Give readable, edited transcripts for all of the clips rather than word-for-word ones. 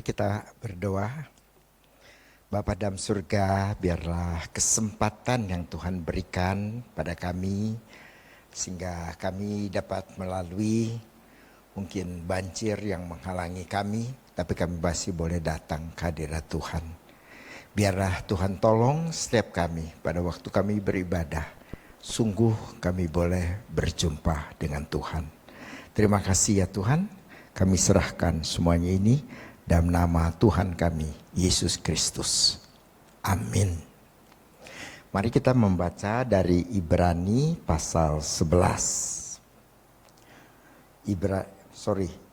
kita berdoa. Bapa dalam surga, biarlah kesempatan yang Tuhan berikan pada kami, sehingga kami dapat melalui mungkin banjir yang menghalangi kami, tapi kami masih boleh datang ke hadirat Tuhan. Biarlah Tuhan tolong setiap kami pada waktu kami beribadah, sungguh kami boleh berjumpa dengan Tuhan. Terima kasih ya Tuhan, kami serahkan semuanya ini dalam nama Tuhan kami, Yesus Kristus. Amin. Mari kita membaca dari Ibrani pasal 11.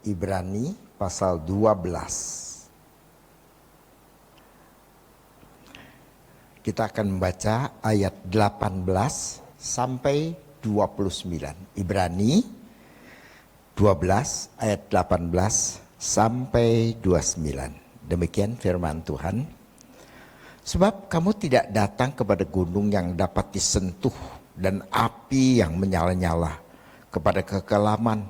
Ibrani pasal 12. Kita akan membaca ayat 18 sampai 29. Ibrani 12 ayat 18 sampai 29. Demikian firman Tuhan. Sebab kamu tidak datang kepada gunung yang dapat disentuh dan api yang menyala-nyala, kepada kekelaman,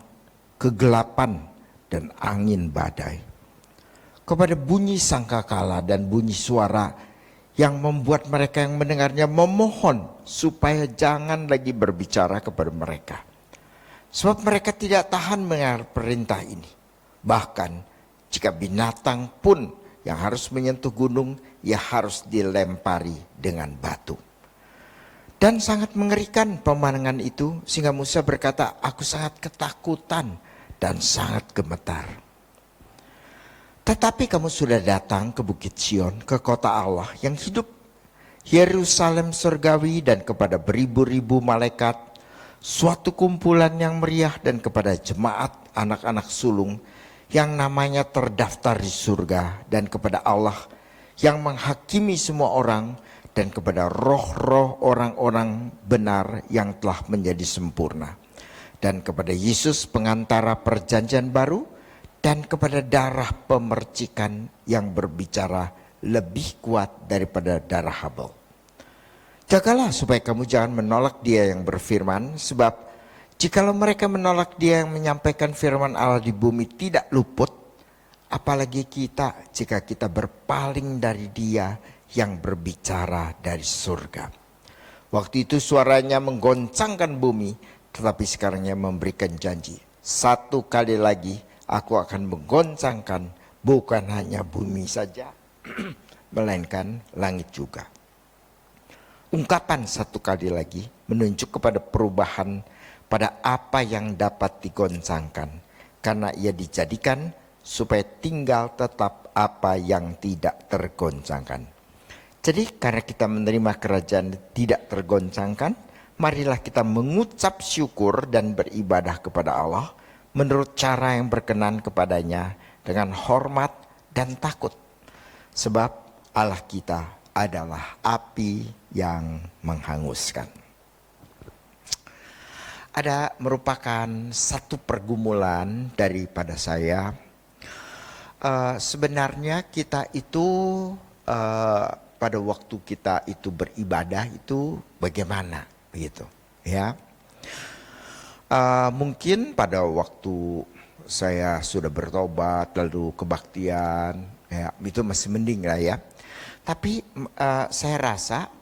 kegelapan dan angin badai, kepada bunyi sangkakala dan bunyi suara yang membuat mereka yang mendengarnya memohon supaya jangan lagi berbicara kepada mereka. Sebab mereka tidak tahan mendengar perintah ini. Bahkan jika binatang pun yang harus menyentuh gunung, ia harus dilempari dengan batu. Dan sangat mengerikan pemandangan itu, sehingga Musa berkata, aku sangat ketakutan dan sangat gemetar. Tetapi kamu sudah datang ke Bukit Sion, ke kota Allah yang hidup, Yerusalem surgawi, dan kepada beribu-ribu malaikat, suatu kumpulan yang meriah, dan kepada jemaat anak-anak sulung yang namanya terdaftar di surga, dan kepada Allah yang menghakimi semua orang, dan kepada roh-roh orang-orang benar yang telah menjadi sempurna, dan kepada Yesus pengantara perjanjian baru, dan kepada darah pemercikan yang berbicara lebih kuat daripada darah Habel. Jagalah supaya kamu jangan menolak Dia yang berfirman, sebab jikalau mereka menolak Dia yang menyampaikan firman Allah di bumi tidak luput, apalagi kita jika kita berpaling dari Dia yang berbicara dari surga. Waktu itu suaranya menggoncangkan bumi, tetapi sekarang Ia memberikan janji. Satu kali lagi aku akan menggoncangkan bukan hanya bumi saja, melainkan langit juga. Ungkapan satu kali lagi menunjuk kepada perubahan pada apa yang dapat digoncangkan, karena ia dijadikan supaya tinggal tetap apa yang tidak tergoncangkan. Jadi karena kita menerima kerajaan tidak tergoncangkan, marilah kita mengucap syukur dan beribadah kepada Allah menurut cara yang berkenan kepadanya dengan hormat dan takut. Sebab Allah kita adalah api yang menghanguskan. Ada merupakan satu pergumulan daripada saya. Sebenarnya kita itu pada waktu kita itu beribadah itu bagaimana begitu ya. Mungkin pada waktu saya sudah bertobat lalu kebaktian ya, itu masih mending lah ya. Tapi saya rasa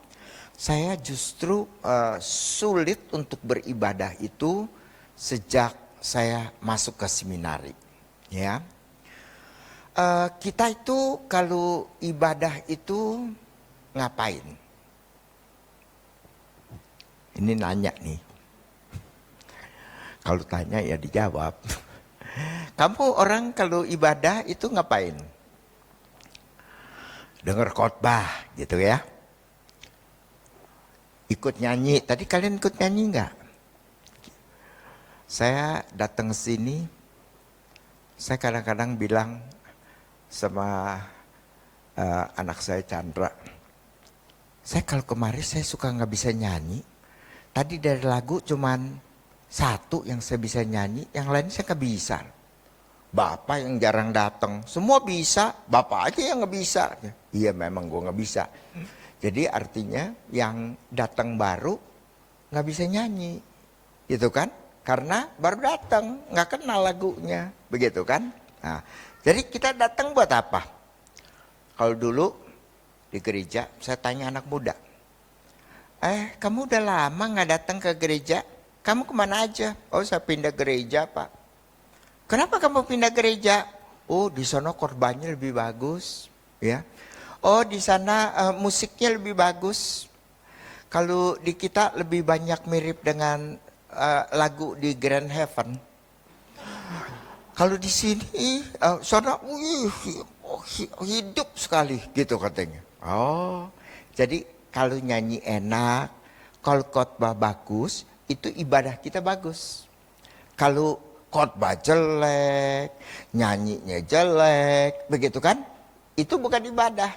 saya justru sulit untuk beribadah itu sejak saya masuk ke seminari. Ya, kita itu kalau ibadah itu ngapain? Ini nanya nih. Kalau tanya ya dijawab. Kamu orang kalau ibadah itu ngapain? Dengar khotbah gitu ya. Ikut nyanyi, tadi kalian ikut nyanyi enggak? Saya datang ke sini, saya kadang-kadang bilang sama anak saya Chandra, saya kalau kemarin saya suka nggak bisa nyanyi. Tadi dari lagu cuman satu yang saya bisa nyanyi, yang lain saya nggak bisa. Bapak yang jarang datang, semua bisa, bapak aja yang nggak bisa. Iya memang gue nggak bisa. Jadi artinya yang datang baru nggak bisa nyanyi, gitu kan? Karena baru datang, nggak kenal lagunya, begitu kan? Nah, Jadi kita datang buat apa? Kalau dulu di gereja, saya tanya anak muda, kamu udah lama nggak datang ke gereja? Kamu kemana aja? Oh, saya pindah gereja, Pak. Kenapa kamu pindah gereja? Oh, di sana korbannya lebih bagus, ya. Oh, di sana musiknya lebih bagus. Kalau di kita lebih banyak mirip dengan lagu di Grand Heaven. Kalau di sini, sana hidup sekali, gitu katanya. Oh, jadi kalau nyanyi enak, kalau khotbah bagus, itu ibadah kita bagus. Kalau khotbah jelek, nyanyinya jelek, begitu kan? Itu bukan ibadah.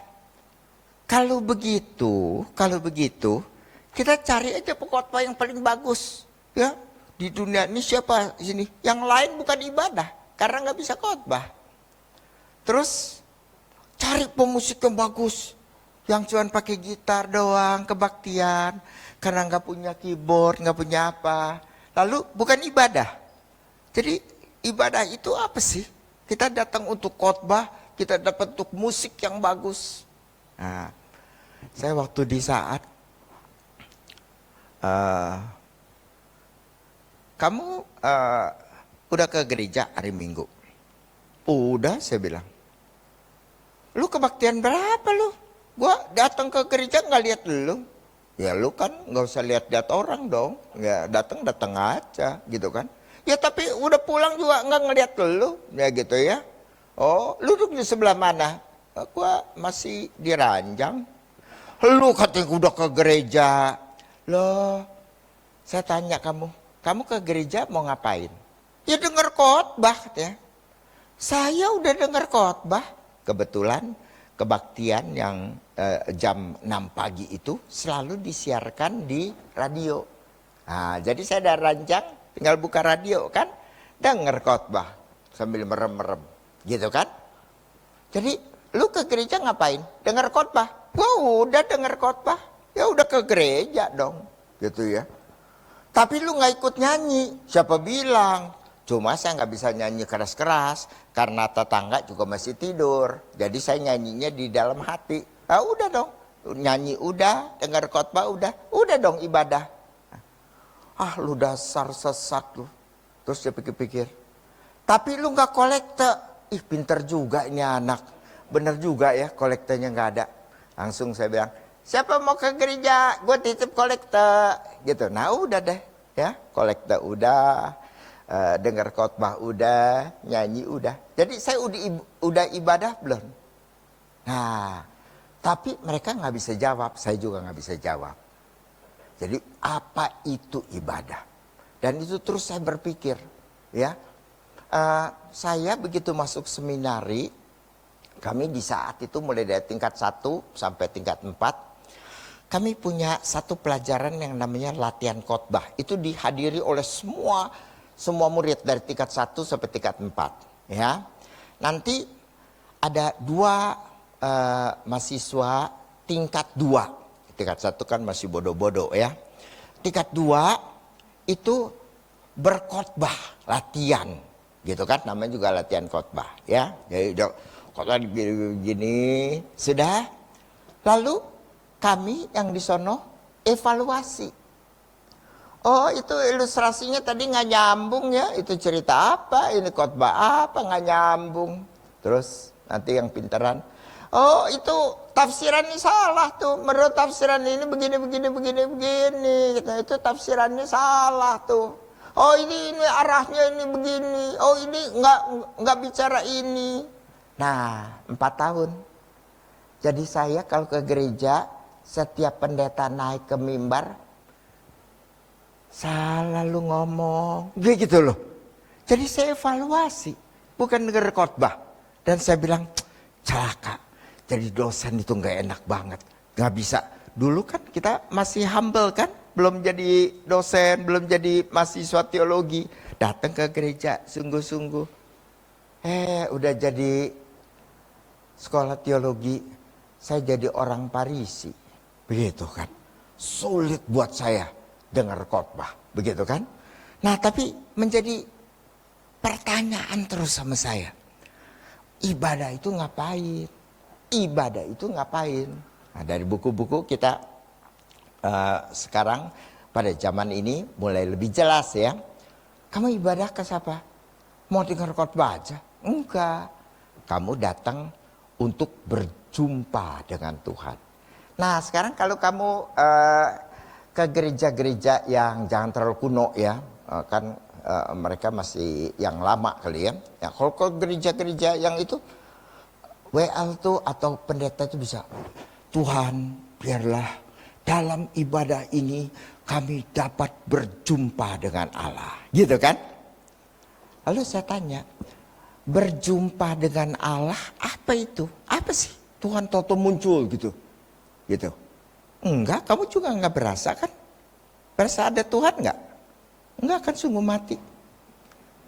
Kalau begitu, kita cari aja pengkhotbah yang paling bagus, ya. Di dunia ini siapa sini? Yang lain bukan ibadah, karena nggak bisa khotbah. Terus cari pemusik yang bagus, yang cuma pakai gitar doang, kebaktian, karena nggak punya keyboard, nggak punya apa. Lalu bukan ibadah. Jadi ibadah itu apa sih? Kita datang untuk khotbah, kita dapat untuk musik yang bagus. Nah, saya waktu di saat kamu udah ke gereja hari Minggu? Udah, saya bilang. Lu kebaktian berapa lu? Gua datang ke gereja nggak lihat lu. Ya lu kan nggak usah lihat-lihat orang dong. Ya datang aja gitu kan. Ya tapi udah pulang juga nggak ngeliat lu. Ya gitu ya. Oh, lu duduk di sebelah mana? Gua masih di ranjang. Lu katanya udah ke gereja. Loh, saya tanya kamu ke gereja mau ngapain? Ya denger khotbah ya. Saya udah denger khotbah. Kebetulan kebaktian yang jam 6 pagi itu selalu disiarkan di radio. Nah, jadi saya dari ranjang tinggal buka radio kan, denger khotbah sambil merem-merem, gitu kan? Jadi lu ke gereja ngapain? Denger khotbah. Wah, udah denger khotbah. Ya udah ke gereja dong, gitu ya. Tapi lu nggak ikut nyanyi. Siapa bilang? Cuma saya nggak bisa nyanyi keras-keras karena tetangga juga masih tidur. Jadi saya nyanyinya di dalam hati. Ah udah dong, nyanyi udah, dengar khotbah udah dong ibadah. Ah lu dasar sesat lu. Terus dia pikir-pikir. Tapi lu nggak kolekte. Ih pinter juga ini anak. Bener juga ya kolektenya nggak ada. Langsung saya bilang, siapa mau ke gereja? Gue titip kolekte. Gitu. Nah udah deh ya, kolekte udah. Dengar khotbah udah, nyanyi udah. Jadi saya udah ibadah belum? Nah, tapi mereka nggak bisa jawab, saya juga nggak bisa jawab. Jadi apa itu ibadah? Dan itu terus saya berpikir, ya. Saya begitu masuk seminari, kami di saat itu mulai dari tingkat 1 sampai tingkat 4, kami punya satu pelajaran yang namanya latihan khotbah. Itu dihadiri oleh semua murid dari tingkat 1 sampai tingkat 4. Ya. Nanti ada 2 mahasiswa tingkat 2. Tingkat 1 kan masih bodoh-bodoh ya. Tingkat 2 itu berkhotbah, latihan. Gitu kan, namanya juga latihan khotbah ya. Jadi khotbah begini, sudah. Lalu kami yang di sono evaluasi. Oh itu ilustrasinya tadi nggak nyambung ya, itu cerita apa, ini khotbah apa nggak nyambung. Terus nanti yang pinteran, oh itu tafsirannya salah tuh, menurut tafsiran ini begini, gitu. Itu tafsirannya salah tuh. Oh ini arahnya ini begini, oh ini nggak bicara ini. Nah 4 tahun. Jadi saya kalau ke gereja, setiap pendeta naik ke mimbar, salah lu ngomong, gitu loh. Jadi saya evaluasi, bukan denger khotbah. Dan saya bilang, celaka. Jadi dosen itu nggak enak banget, nggak bisa. Dulu kan kita masih humble kan, belum jadi dosen, belum jadi mahasiswa teologi. Datang ke gereja sungguh-sungguh. Udah jadi sekolah teologi, saya jadi orang Parisi, begitu kan. Sulit buat saya dengar khotbah, begitu kan? Nah, tapi menjadi pertanyaan terus sama saya. ibadah itu ngapain? Ibadah itu ngapain? Nah, dari buku-buku kita sekarang pada zaman ini mulai lebih jelas ya. Kamu ibadah ke siapa? Mau dengar khotbah aja? Enggak. Kamu datang untuk berjumpa dengan Tuhan. Nah sekarang kalau kamu ke gereja-gereja yang jangan terlalu kuno ya. Kan mereka masih yang lama kali ya. Ya kalau ke gereja-gereja yang itu WL tuh atau pendeta itu bisa. Tuhan biarlah dalam ibadah ini kami dapat berjumpa dengan Allah. Gitu kan? Lalu saya tanya, berjumpa dengan Allah apa itu? Apa sih? Tuhan toto muncul gitu. Gitu. Enggak, kamu juga enggak berasa kan? Berasa ada Tuhan enggak? Enggak kan, sungguh mati.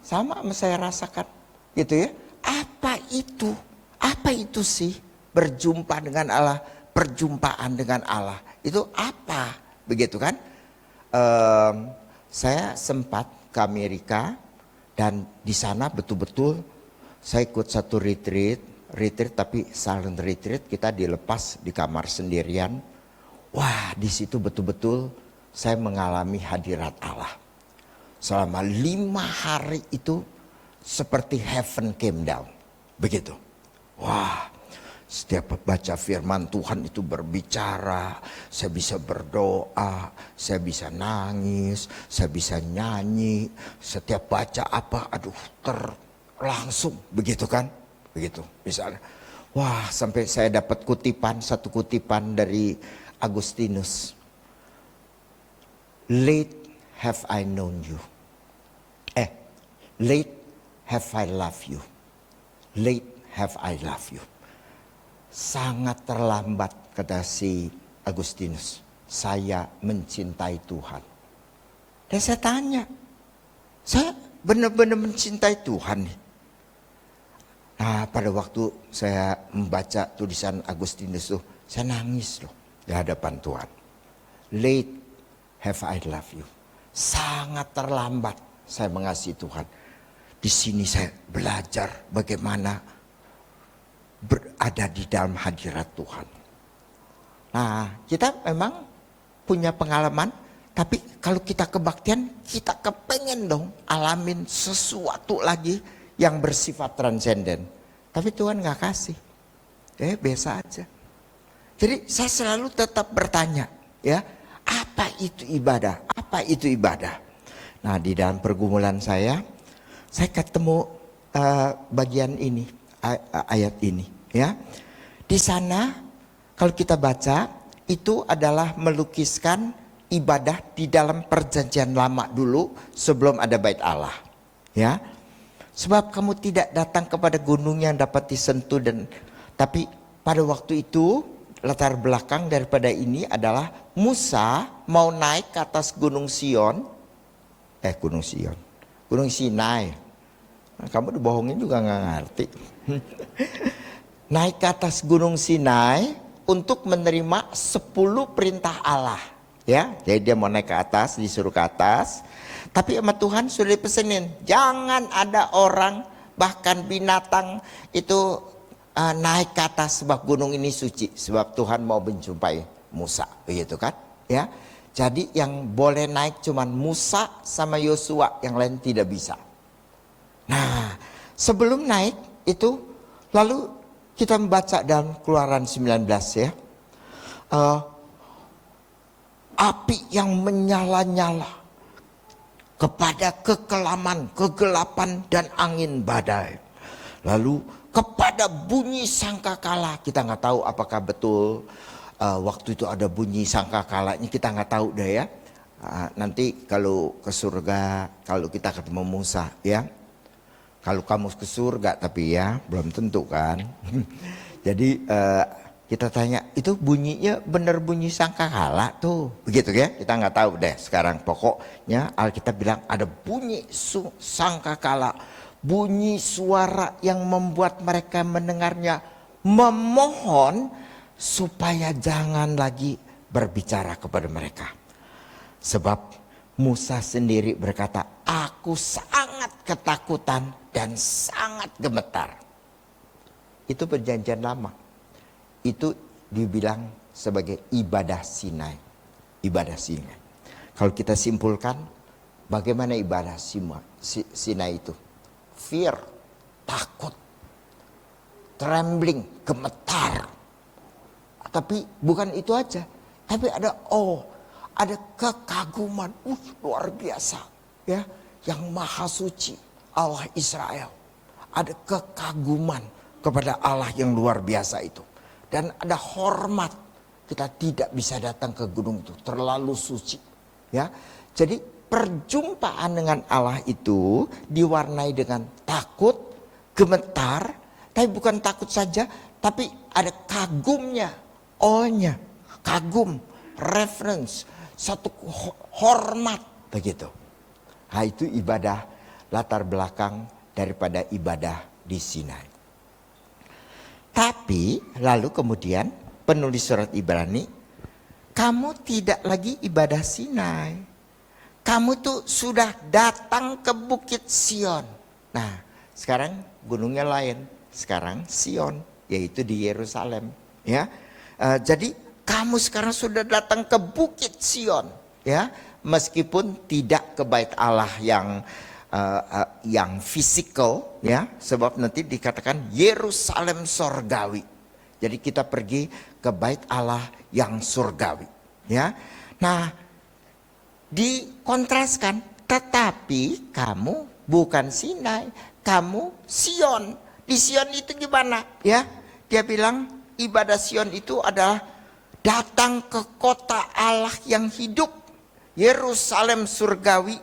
Sama saya rasakan. Gitu ya. Apa itu? Apa itu sih berjumpa dengan Allah? Perjumpaan dengan Allah. Itu apa? Begitu kan? Saya sempat ke Amerika dan di sana betul-betul saya ikut satu retreat tapi silent retreat, kita dilepas di kamar sendirian. Wah, di situ betul-betul saya mengalami hadirat Allah. Selama 5 hari itu seperti heaven came down. Begitu. Wah, setiap baca firman Tuhan itu berbicara, saya bisa berdoa, saya bisa nangis, saya bisa nyanyi. Setiap baca apa, aduh langsung begitu kan, begitu misalnya. Wah, sampai saya dapat satu kutipan dari Agustinus. Late have I known you. Late have I loved you. Late have I loved you. Sangat terlambat, kata si Agustinus, saya mencintai Tuhan. Dan saya tanya, saya benar-benar mencintai Tuhan nih. Nah, pada waktu saya membaca tulisan Agustinus tuh, saya nangis loh di hadapan Tuhan. Late have I loved you. Sangat terlambat saya mengasihi Tuhan. Di sini saya belajar bagaimana berada di dalam hadirat Tuhan. Nah, kita memang punya pengalaman, tapi kalau kita kebaktian, kita kepengen dong alamin sesuatu lagi yang bersifat transenden. Tapi Tuhan gak kasih. Biasa aja. Jadi saya selalu tetap bertanya, ya, apa itu ibadah? Apa itu ibadah? Nah, di dalam pergumulan saya ketemu bagian ini, ayat ini, ya. Di sana kalau kita baca itu adalah melukiskan ibadah di dalam perjanjian lama dulu sebelum ada bait Allah, ya. Sebab kamu tidak datang kepada gunung yang dapat disentuh tapi pada waktu itu latar belakang daripada ini adalah Musa mau naik ke atas Gunung Sinai. Kamu dibohongin juga nggak ngerti. Naik ke atas Gunung Sinai untuk menerima 10 perintah Allah. Ya, jadi dia mau naik ke atas, disuruh ke atas. Tapi sama Tuhan sudah dipesenin, jangan ada orang bahkan binatang itu naik ke atas sebab gunung ini suci. Sebab Tuhan mau menjumpai Musa, begitu kan? Ya, jadi yang boleh naik cuman Musa sama Yosua, yang lain tidak bisa. Nah, sebelum naik itu, lalu kita membaca dalam Keluaran 19 ya. Api yang menyala-nyala kepada kekelaman, kegelapan dan angin badai. Lalu kepada bunyi sangkakala, kita nggak tahu apakah betul waktu itu ada bunyi sangkakalanya, kita nggak tahu deh ya. Nanti kalau ke surga, kalau kita ketemu Musa ya. Kalau kamu ke surga tapi ya belum tentu kan. Jadi kita tanya, itu bunyinya benar bunyi sangkakala tuh, begitu ya? Kita nggak tahu deh sekarang. Pokoknya Alkitab bilang ada bunyi sangkakala, bunyi suara yang membuat mereka mendengarnya memohon supaya jangan lagi berbicara kepada mereka. Sebab Musa sendiri berkata, aku sangat ketakutan dan sangat gemetar. itu perjanjian lama. Itu dibilang sebagai ibadah Sinai. Ibadah Sinai. Kalau kita simpulkan, bagaimana ibadah Sinai itu? Fear, takut, trembling, gemetar. Tapi bukan itu aja. Tapi ada ada kekaguman, luar biasa. Ya, yang maha suci, Allah Israel. Ada kekaguman kepada Allah yang luar biasa itu. Dan ada hormat. Kita tidak bisa datang ke gunung itu, terlalu suci. Ya, jadi perjumpaan dengan Allah itu diwarnai dengan takut, gemetar, tapi bukan takut saja, tapi ada kagumnya, ohnya, kagum, reference, satu hormat begitu. Nah, itu ibadah latar belakang daripada ibadah di Sinai. Tapi lalu kemudian penulis surat Ibrani, kamu tidak lagi ibadah Sinai. Kamu tuh sudah datang ke Bukit Sion. Nah, sekarang gunungnya lain. Sekarang Sion, yaitu di Yerusalem. Ya, jadi kamu sekarang sudah datang ke Bukit Sion. Ya, meskipun tidak ke Bait Allah yang fisikal, ya, sebab nanti dikatakan Yerusalem sorgawi. Jadi kita pergi ke Bait Allah yang surgawi, ya. Nah, dikontraskan, tetapi kamu bukan Sinai, kamu Sion. Di Sion itu gimana? Ya, dia bilang ibadah Sion itu adalah datang ke kota Allah yang hidup, Yerusalem surgawi,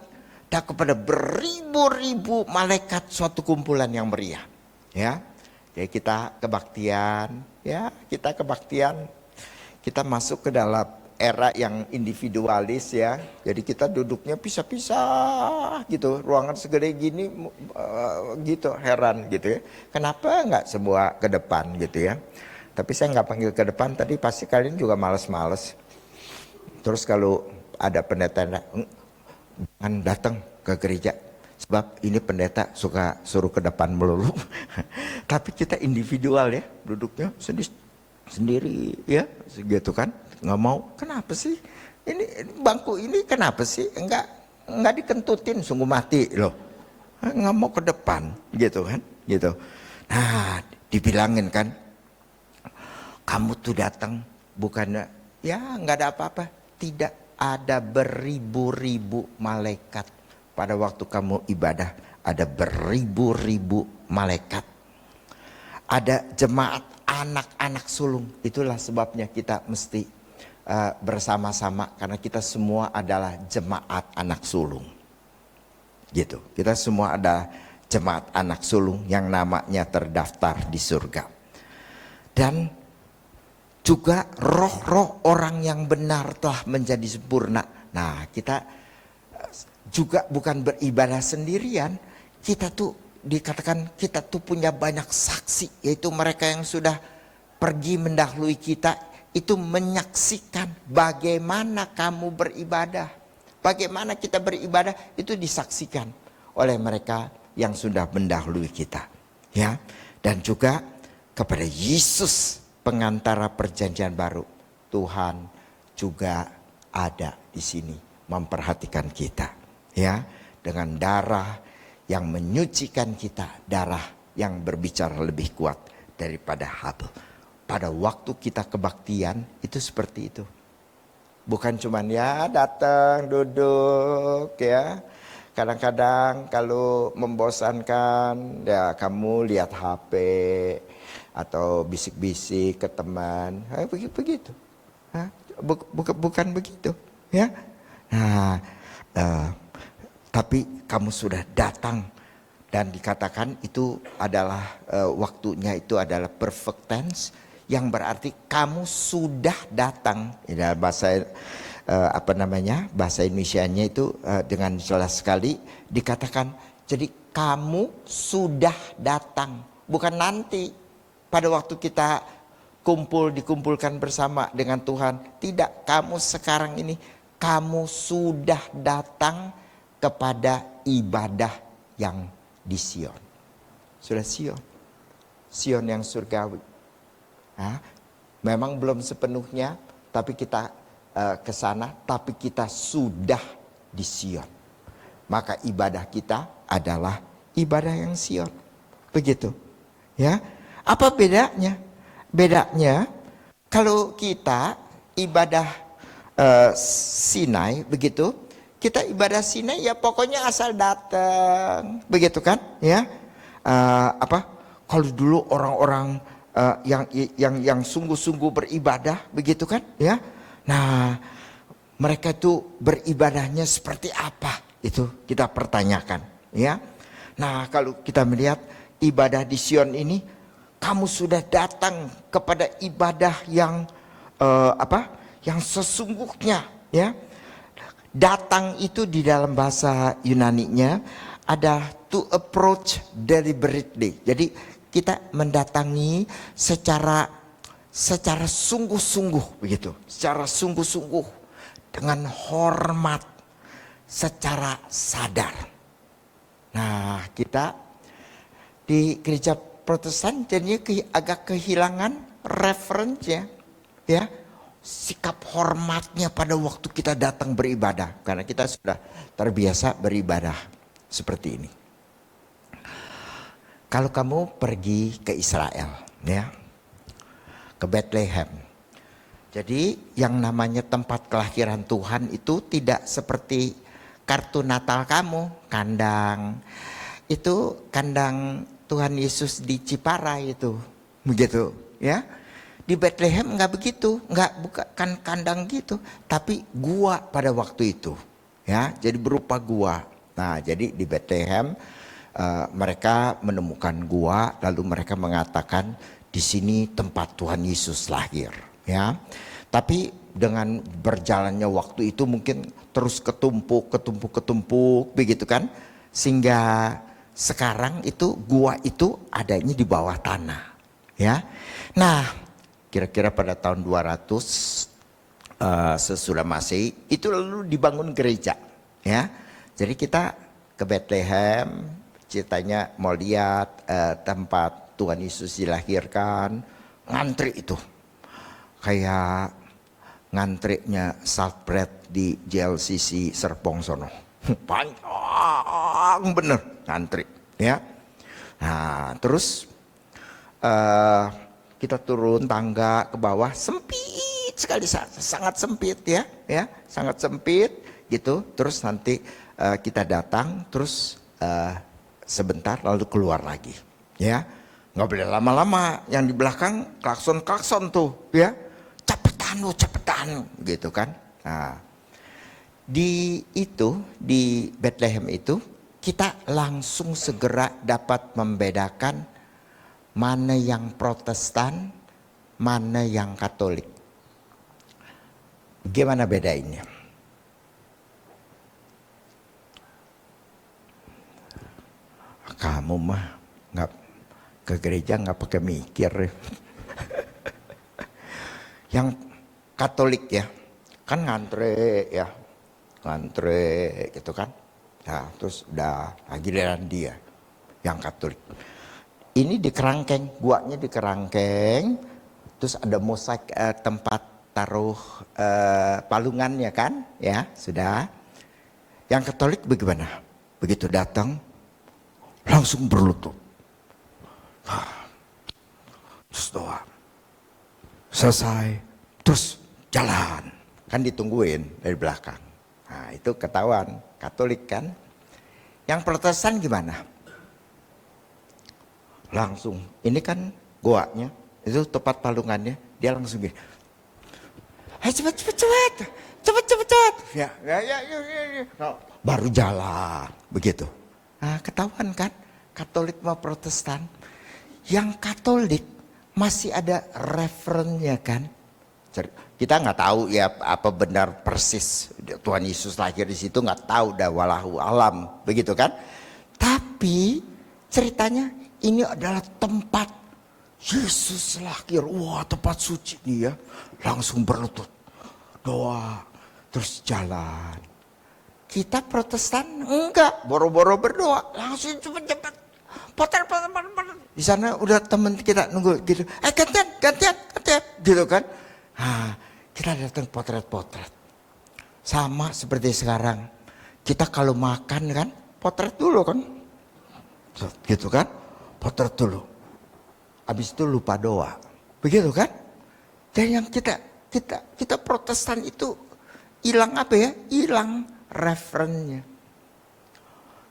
dan kepada beribu-ribu malaikat, suatu kumpulan yang meriah. Ya, jadi kita kebaktian, ya, kita masuk ke dalam era yang individualis, ya. Jadi kita duduknya pisah-pisah gitu, ruangan segede gini gitu, heran gitu ya. Kenapa nggak semua ke depan gitu ya? Tapi saya nggak panggil ke depan, tadi pasti kalian juga males-males. Terus kalau ada pendeta, jangan datang ke gereja, sebab ini pendeta suka suruh ke depan melulu. Tapi kita individual ya, duduknya sendiri ya, gitu kan. Nggak mau, kenapa sih? Ini bangku ini kenapa sih? Enggak dikentutin, sungguh mati loh. Nggak mau ke depan, gitu kan, gitu. Nah, dibilangin kan, kamu tuh datang bukannya, ya nggak ada apa-apa. Tidak ada beribu-ribu malaikat. Pada waktu kamu ibadah, ada beribu-ribu malaikat. Ada jemaat anak-anak sulung. Itulah sebabnya kita mesti bersama-sama, karena kita semua adalah jemaat anak sulung. Gitu. Kita semua ada jemaat anak sulung yang namanya terdaftar di surga. Dan juga roh-roh orang yang benar telah menjadi sempurna. Nah, kita juga bukan beribadah sendirian. Kita tuh dikatakan kita tuh punya banyak saksi, yaitu mereka yang sudah pergi mendahului kita, itu menyaksikan bagaimana kamu beribadah. Bagaimana kita beribadah itu disaksikan oleh mereka yang sudah mendahului kita. Ya, dan juga kepada Yesus pengantara perjanjian baru, Tuhan juga ada di sini memperhatikan kita, ya, dengan darah yang menyucikan kita, darah yang berbicara lebih kuat daripada Habel. Pada waktu kita kebaktian itu seperti itu, bukan cuman ya datang duduk ya. Kadang-kadang kalau membosankan ya kamu lihat HP atau bisik-bisik ke teman, begitu. Bukan begitu, ya. Nah, tapi kamu sudah datang dan dikatakan itu adalah waktunya itu adalah perfect tense, yang berarti kamu sudah datang. Ya, bahasa bahasa Indonesianya itu dengan jelas sekali dikatakan. Jadi kamu sudah datang, bukan nanti pada waktu kita dikumpulkan bersama dengan Tuhan. Tidak, kamu sekarang ini, kamu sudah datang kepada ibadah yang di Sion. Sudah Sion. Sion yang surgawi. Nah, memang belum sepenuhnya, tapi kita ke sana, tapi kita sudah di Sion. Maka ibadah kita adalah ibadah yang Sion. Begitu. Ya. Apa bedanya? Bedanya kalau kita ibadah Sinai begitu, kita ibadah Sinai ya pokoknya asal datang, begitu kan? Ya. Kalau dulu orang-orang yang sungguh-sungguh beribadah, begitu kan? Ya. Nah, mereka itu beribadahnya seperti apa? Itu kita pertanyakan, ya. Nah, kalau kita melihat ibadah di Sion ini, kamu sudah datang kepada ibadah yang yang sesungguhnya, ya. Datang itu di dalam bahasa Yunani-nya ada to approach deliberately. Jadi kita mendatangi secara sungguh-sungguh begitu, secara sungguh-sungguh dengan hormat, secara sadar. Nah, kita di gereja Protestan jadinya agak kehilangan referensinya, ya. Sikap hormatnya pada waktu kita datang beribadah, karena kita sudah terbiasa beribadah seperti ini. Kalau kamu pergi ke Israel, ya, ke Bethlehem, jadi yang namanya tempat kelahiran Tuhan itu tidak seperti kartu Natal kamu, kandang Tuhan Yesus di Cipara itu, begitu, ya. Di Bethlehem nggak begitu, bukan kandang gitu, tapi gua pada waktu itu, ya. Jadi berupa gua. Nah, jadi di Bethlehem mereka menemukan gua, lalu mereka mengatakan di sini tempat Tuhan Yesus lahir, ya. Tapi dengan berjalannya waktu itu mungkin terus ketumpuk, begitu kan, sehingga sekarang itu gua itu adanya di bawah tanah, ya. Nah, kira-kira pada tahun 200 sesudah Masehi itu lalu dibangun gereja, ya. Jadi kita ke Bethlehem, ceritanya mau lihat tempat Tuhan Yesus dilahirkan, ngantri itu kayak ngantrinya Saltbread di JLCC Serpong sono. Panjang bener ngantri, ya. Nah, terus kita turun tangga ke bawah, sempit sekali, sangat sempit, ya, sangat sempit gitu. Terus nanti kita datang, terus sebentar lalu keluar lagi, ya. Nggak boleh lama-lama, yang di belakang klakson tuh, ya, cepetan gitu kan. Nah, di Bethlehem itu kita langsung segera dapat membedakan mana yang Protestan, mana yang Katolik. Gimana bedainnya? Kamu mah nggak ke gereja nggak pakai mikir. Yang Katolik ya, kan ngantre gitu kan. Nah, terus udah giliran dia yang Katolik. Ini di kerangkeng, guanya di kerangkeng, terus ada mosaik tempat taruh palungannya kan, ya sudah. Yang Katolik bagaimana? Begitu datang, langsung berlutut, terus doa, selesai, terus jalan, kan ditungguin dari belakang. Nah itu ketahuan Katolik kan. Yang Protestan gimana? Langsung, ini kan goanya, itu tempat palungannya, dia langsung gini, cepet, ya. Baru jalan, begitu. Nah, ketahuan kan, Katolik sama Protestan. Yang Katolik masih ada referennya kan. Kita nggak tahu ya apa benar persis Tuhan Yesus lahir di situ, nggak tahu, dah walahu alam, begitu kan. Tapi ceritanya ini adalah tempat Yesus lahir. Wah, tempat suci nih ya. Langsung berlutut, doa, terus jalan. Kita Protestan enggak, boro-boro berdoa, langsung cepet-cepet potret. Di sana udah teman kita nunggu gitu. Gantian, gitu kan. Kita datang potret. Sama seperti sekarang. Kita kalau makan kan, potret dulu kan. Gitu kan, potret dulu. Habis itu lupa doa. Begitu kan. Dan yang kita Protestan itu hilang apa ya? Hilang referennya.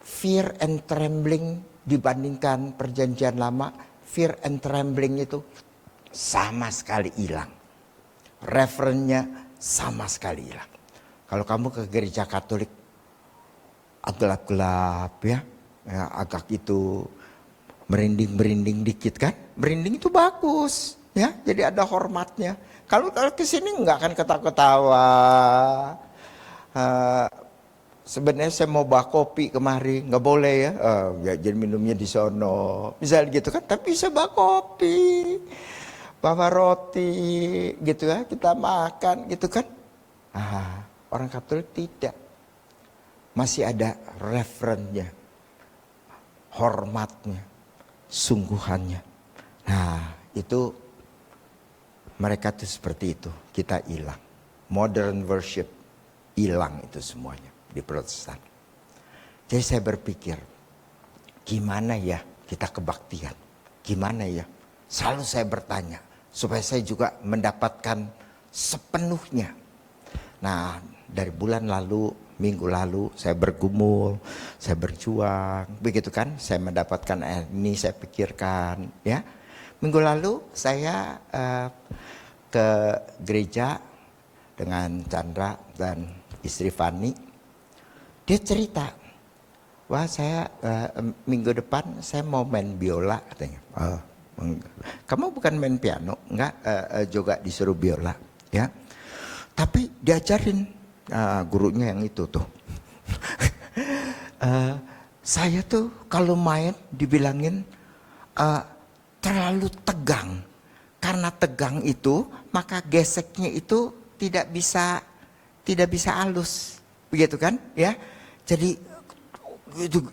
Fear and trembling dibandingkan perjanjian lama, fear and trembling itu sama sekali hilang. Referennya sama sekali hilang. Kalau kamu ke gereja Katolik gelap-gelap ya, agak itu merinding dikit kan? Merinding itu bagus ya, jadi ada hormatnya. Kalau ke sini nggak akan ketawa-ketawa. Sebenarnya saya mau bawa kopi kemari, nggak boleh ya, jadi minumnya di sono, misalnya gitu kan. Tapi bisa bawa kopi, bawa roti, gitu ya, kita makan, gitu kan. Orang Katolik tidak, masih ada referennya, hormatnya, sungguhannya. Nah, itu mereka tuh seperti itu, kita hilang. Modern worship hilang itu semuanya di Protestan. Jadi saya berpikir, gimana ya kita kebaktian? Gimana ya? Selalu saya bertanya, supaya saya juga mendapatkan sepenuhnya. Nah, dari bulan lalu, minggu lalu, saya bergumul, saya berjuang, begitu kan? Saya mendapatkan ini, saya pikirkan, ya. Minggu lalu saya ke gereja dengan Chandra dan istri Fani. Dia cerita, wah saya minggu depan saya mau main biola katanya. Kamu bukan main piano, enggak, juga disuruh biola, ya. Tapi diajarin gurunya yang itu tuh. Saya tuh kalau main dibilangin terlalu tegang. Karena tegang itu, maka geseknya itu tidak bisa halus, begitu kan? Ya. Jadi itu,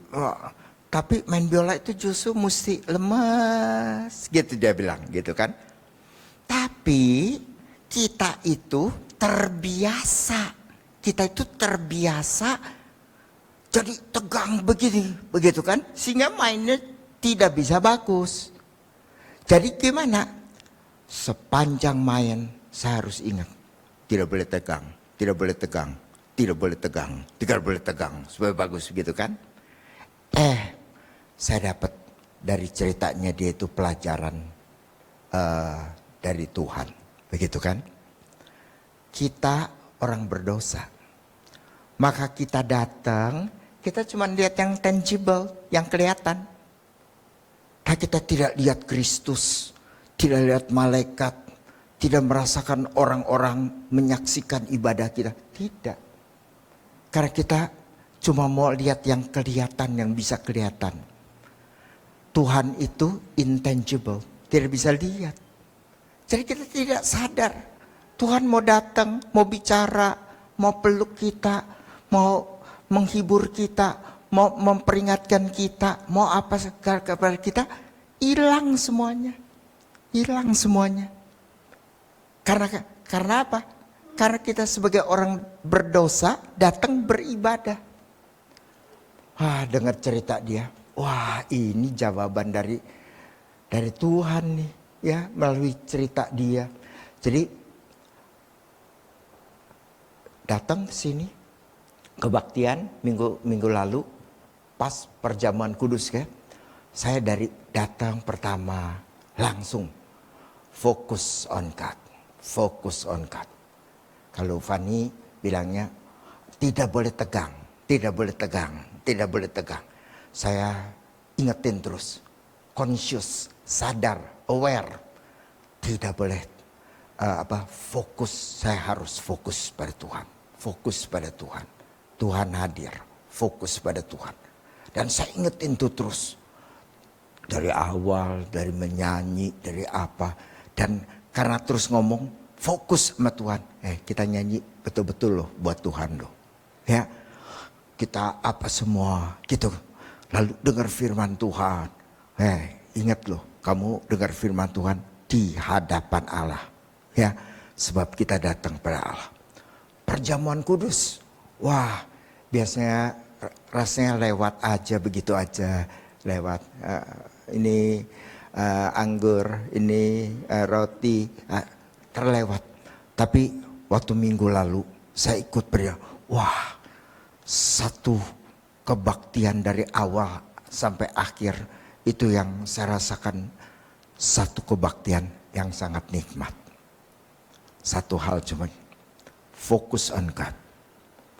tapi main biola itu justru mesti lemas, gitu dia bilang, gitu kan? Tapi kita itu terbiasa, jadi tegang begini, begitu kan? Sehingga mainnya tidak bisa bagus. Jadi gimana? Sepanjang main saya harus ingat, tidak boleh tegang, tidak boleh tegang. Tidak boleh tegang, supaya bagus gitu kan. Saya dapat dari ceritanya dia itu pelajaran dari Tuhan, begitu kan. Kita orang berdosa, maka kita datang, kita cuma lihat yang tangible, yang kelihatan. Nah, kita tidak lihat Kristus, tidak lihat malaikat, tidak merasakan orang-orang menyaksikan ibadah kita, tidak. Karena kita cuma mau lihat yang kelihatan, yang bisa kelihatan. Tuhan itu intangible, tidak bisa lihat. Jadi kita tidak sadar. Tuhan mau datang, mau bicara, mau peluk kita, mau menghibur kita, mau memperingatkan kita, mau apa kepada kita, hilang semuanya. Hilang semuanya. Karena apa? Karena kita sebagai orang berdosa datang beribadah. Dengar cerita dia. Wah, ini jawaban dari Tuhan nih, ya, melalui cerita dia. Jadi datang ke sini kebaktian minggu lalu pas perjamuan kudus kan. Saya dari datang pertama langsung fokus on God. Fokus on God. Kalau Fani bilangnya tidak boleh tegang, tidak boleh tegang, tidak boleh tegang. Saya ingetin terus, conscious, sadar, aware, tidak boleh fokus. Saya harus fokus pada Tuhan, fokus pada Tuhan. Tuhan hadir, fokus pada Tuhan. Dan saya ingetin itu terus dari awal, dari menyanyi, dari apa, dan karena terus ngomong. Fokus sama Tuhan. Kita nyanyi betul-betul loh buat Tuhan loh. Ya. Kita apa semua gitu. Lalu dengar firman Tuhan. Ingat loh, kamu dengar firman Tuhan di hadapan Allah. Ya, sebab kita datang pada Allah. Perjamuan kudus, wah biasanya rasanya lewat aja, begitu aja lewat. Ini anggur, ini roti, terlewat. Tapi waktu minggu lalu saya ikut wah, satu kebaktian dari awal sampai akhir, itu yang saya rasakan, satu kebaktian yang sangat nikmat. Satu hal cuma, fokus on God.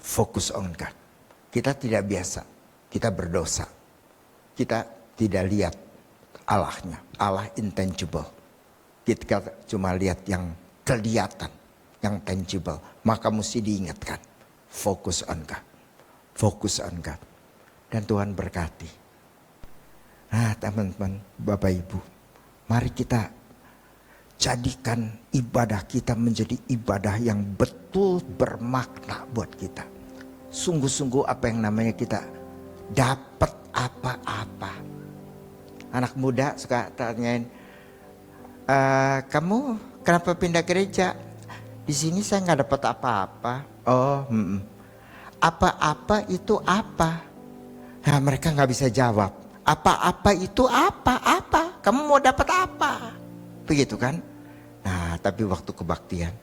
Fokus on God. Kita tidak biasa, kita berdosa. Kita tidak lihat Allahnya, Allah intangible. Kita cuma lihat yang kelihatan, yang tangible. Maka mesti diingatkan, fokus on God. Fokus on God. Dan Tuhan berkati. Nah teman-teman, Bapak Ibu, mari kita jadikan ibadah kita menjadi ibadah yang betul bermakna buat kita. Sungguh-sungguh apa yang namanya kita dapat apa-apa. Anak muda suka tanyain, kamu kenapa pindah gereja? Di sini saya nggak dapat apa-apa. Oh, apa-apa itu apa? Nah, mereka nggak bisa jawab. Apa-apa itu apa? Kamu mau dapat apa? Begitu kan? Nah, tapi waktu kebaktian,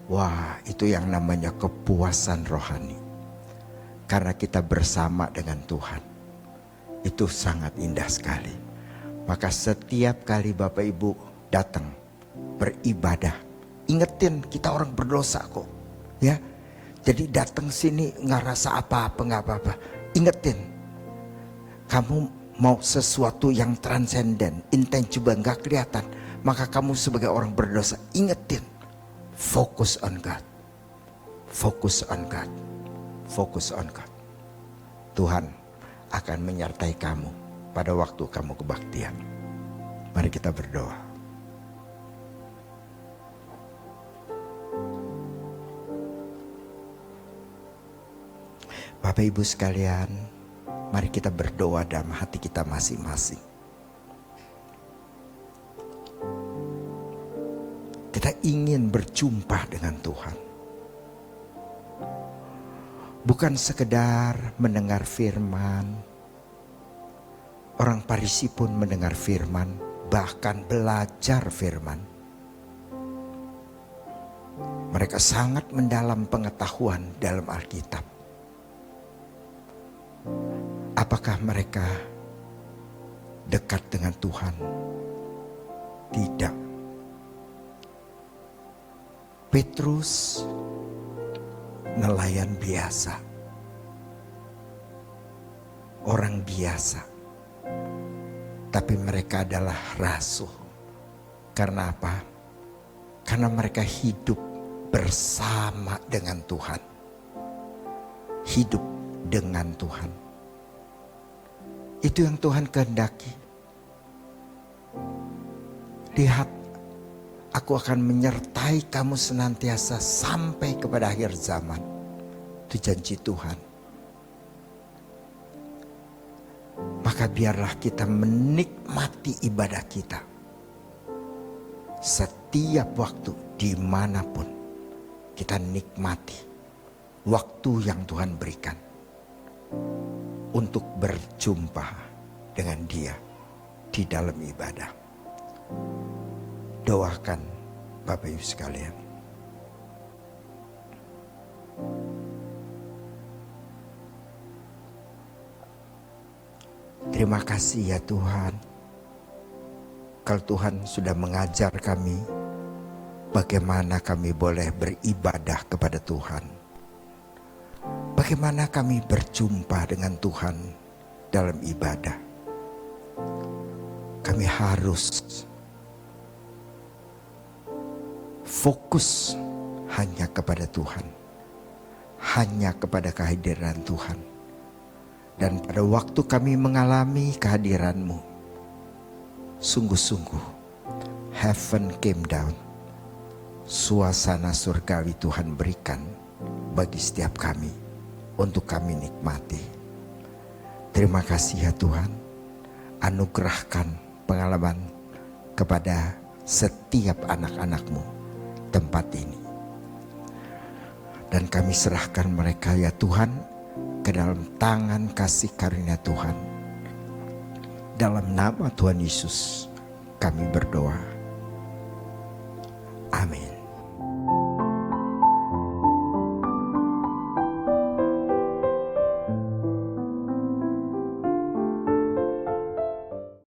wah itu yang namanya kepuasan rohani. Karena kita bersama dengan Tuhan. Itu sangat indah sekali. Maka setiap kali Bapak Ibu datang beribadah, ingetin kita orang berdosa kok. Ya, jadi datang sini nggak rasa apa-apa, nggak apa-apa. Ingetin, kamu mau sesuatu yang transenden, intangible, nggak kelihatan, maka kamu sebagai orang berdosa, ingetin, fokus on God, fokus on God, fokus on God. Tuhan akan menyertai kamu pada waktu kamu kebaktian. Mari kita berdoa. Bapak Ibu sekalian, mari kita berdoa dalam hati kita masing-masing. Kita ingin berjumpa dengan Tuhan. Bukan sekedar mendengar firman. Orang Farisi pun mendengar firman, bahkan belajar firman. Mereka sangat mendalam pengetahuan dalam Alkitab. Apakah mereka dekat dengan Tuhan? Tidak. Petrus nelayan biasa, orang biasa, tapi mereka adalah rasul. Karena apa? Karena mereka hidup bersama dengan Tuhan, hidup dengan Tuhan. Itu yang Tuhan kehendaki. Lihat, aku akan menyertai kamu senantiasa sampai kepada akhir zaman. Itu janji Tuhan. Maka biarlah kita menikmati ibadah kita. Setiap waktu, dimanapun, kita nikmati waktu yang Tuhan berikan untuk berjumpa dengan Dia di dalam ibadah. Doakan Bapak Ibu sekalian. Terima kasih ya Tuhan. Kalau Tuhan sudah mengajar kami bagaimana kami boleh beribadah kepada Tuhan. Bagaimana kami berjumpa dengan Tuhan dalam ibadah. Kami harus fokus hanya kepada Tuhan. Hanya kepada kehadiran Tuhan. Dan pada waktu kami mengalami kehadiran-Mu, sungguh-sungguh heaven came down. Suasana surgawi Tuhan berikan bagi setiap kami untuk kami nikmati. Terima kasih ya Tuhan. anugerahkan pengalaman kepada setiap anak-anak-Mu tempat ini. Dan kami serahkan mereka ya Tuhan ke dalam tangan kasih karunia Tuhan. Dalam nama Tuhan Yesus kami berdoa.